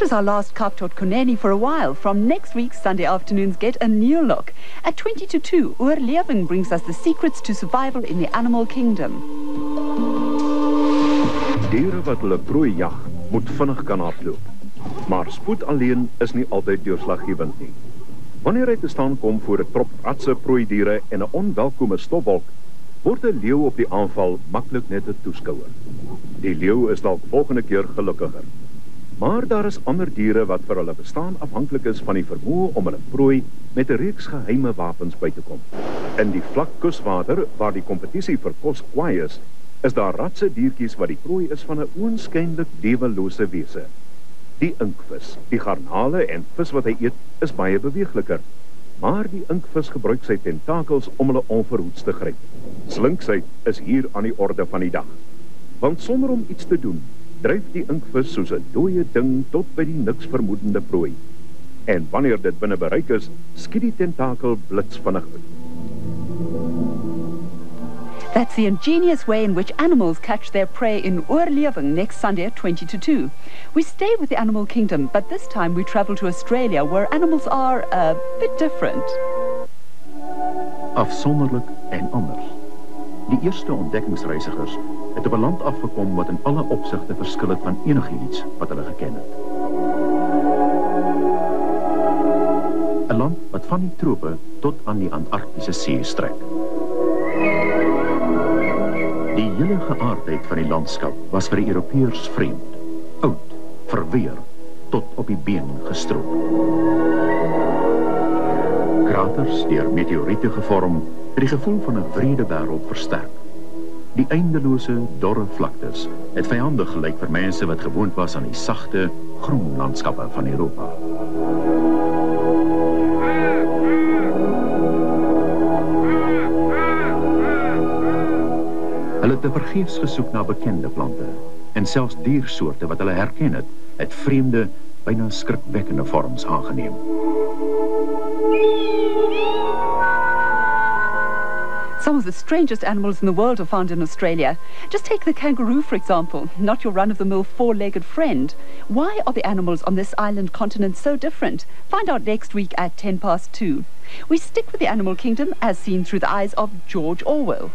was our last Kaap tot Koneni for a while. From next week, Sunday afternoons get a new look. At 20 to 2, Oorlewing brings us the secrets to survival in the animal kingdom. Diere wat hulle prooi jag, moet vinnig kan hardloop. Maar spoed alleen is nie altyd deurslaggewend nie. Wanneer hy te staan kom voor 'n trop ratse prooidiere en 'n onwelkome stofwolk, word 'n leeu op die aanval maklik net 'n toeskouer. Die leeu is dalk volgende keer gelukkiger. Maar daar is ander diere wat vir hulle bestaan afhanklik is van die vermoë om hulle prooi met 'n reeks geheime wapens by te kom. In die vlak kuswater waar die kompetisie vir kos kwaai is daar ratse diertjies wat die prooi is van 'n oënskynlik lewelose wese. Die inkvis, die garnale en vis wat hy eet is baie beweegliker. Maar die inkvis gebruik sy tentakels om hulle onverhoeds te gryp. Slinksheid is hier aan die orde van die dag. Want sonder om iets te doen, dryf die inkvis soos 'n dooie ding tot by die niks vermoedende prooi. En wanneer dit binne bereik is, skiet die tentakel blitsvinnig uit. That's the ingenious way in which animals catch their prey in Oorlewing next Sunday at 20 to 2. We stay with the animal kingdom, but this time we travel to Australia, where animals are a bit different. Afsonderlik en anders. Die eerste ontdekkingsreisigers het op 'n land afgekom wat in alle opsigte verskil het van enigiets wat hulle geken het. 'n Land wat van die trope tot aan die Antarktiese See strek. Die hele geaardheid van die landskap was vir die Europeërs vreemd, oud, verweer, tot op die been gestroop. Kraters deur meteoriete gevorm het die gevoel van 'n wrede wêreld versterk. Die eindelose, dorre vlaktes het vyandig gelyk vir mense wat gewoond was aan die sagte, groen landskappe van Europa. Hulle het tevergeefs gesoek na bekende plante en selfs diersoorte wat hulle herken het vreemde, byna skrikwekkende vorms aangeneem. Some of the strangest animals in the world are found in Australia. Just take the kangaroo, for example, not your run-of-the-mill four-legged friend. Why are the animals on this island continent so different? Find out next week at 2:10. We stick with the animal kingdom as seen through the eyes of George Orwell.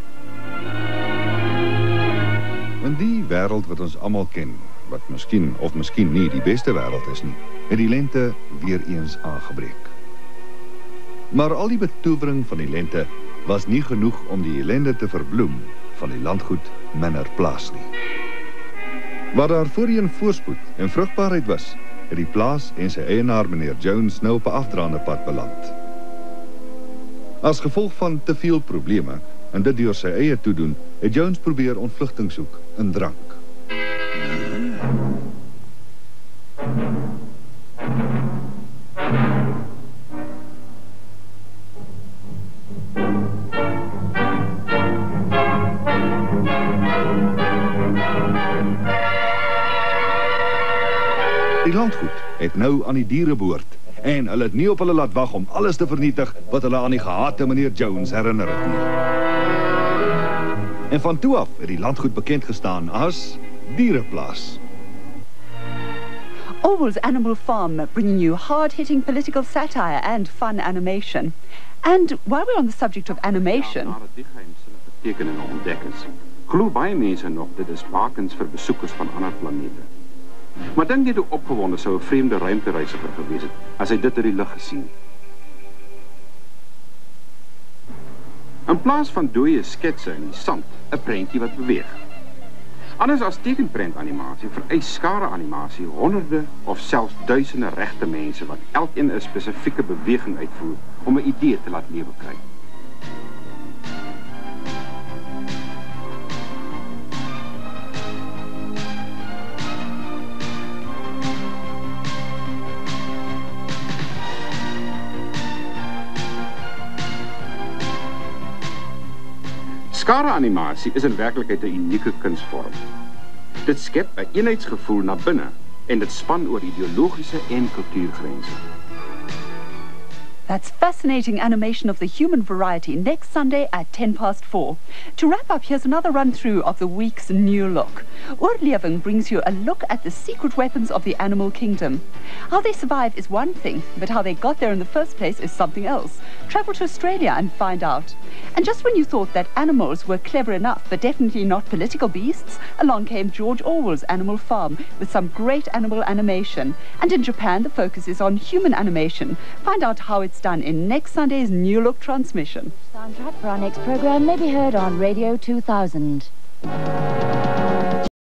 In die wêreld wat ons almal ken, wat miskien of miskien nie die beste wêreld is nie, het die lente weer eens aangebreek. Maar al die betowering van die lente was nie genoeg om die ellende te verbloem van die landgoed Manor-Plaas nie. Waar daar voorheen voorspoed en vrugbaarheid was, het die plaas en sy eienaar meneer Jones nou op 'n afdraande pad beland. As gevolg van te veel probleme en dit deur sy eie toedoen, het Jones probeer ontvlugting soek in drank. Die landgoed het nou aan die diere behoort en hulle het nie op hulle laat wag om alles te vernietig wat hulle aan die gehate meneer Jones herinner het nie. En van toe af het die landgoed bekend gestaan as Diereplaas. Orwell's Animal Farm, bringing you hard-hitting political satire and fun animation. And while we're on the subject of animation... Ja, nadat die geheimsinnige tekeninge ontdek is, glo baie mense nog dit is bakens vir besoekers van ander planete. Maar dink jy hoe opgewonde sou 'n vreemde ruimtereisiger gewees het as hy dit uit die lug gesien? In plaas van dooie sketse in die sand, 'n prentjie wat beweeg. Anders as tekenprentanimasie vereis skare-animasie honderde of selfs duisende regte mense wat elkeen 'n spesifieke beweging uitvoer om 'n idee te laat lewe kry. Skare-animasie is in werklikheid 'n unieke kunsvorm. Dit skep 'n eenheidsgevoel na binne en dit span oor ideologiese en kultuurgrense. That's fascinating animation of the human variety next Sunday at 4:10. To wrap up, here's another run-through of the week's new look. Oorlewing brings you a look at the secret weapons of the animal kingdom. How they survive is one thing, but how they got there in the first place is something else. Travel to Australia and find out. And just when you thought that animals were clever enough, but definitely not political beasts, along came George Orwell's Animal Farm with some great animal animation. And in Japan, the focus is on human animation. Find out how it's done in next Sunday's New Look transmission. Soundtrack for our next program may be heard on Radio 2000.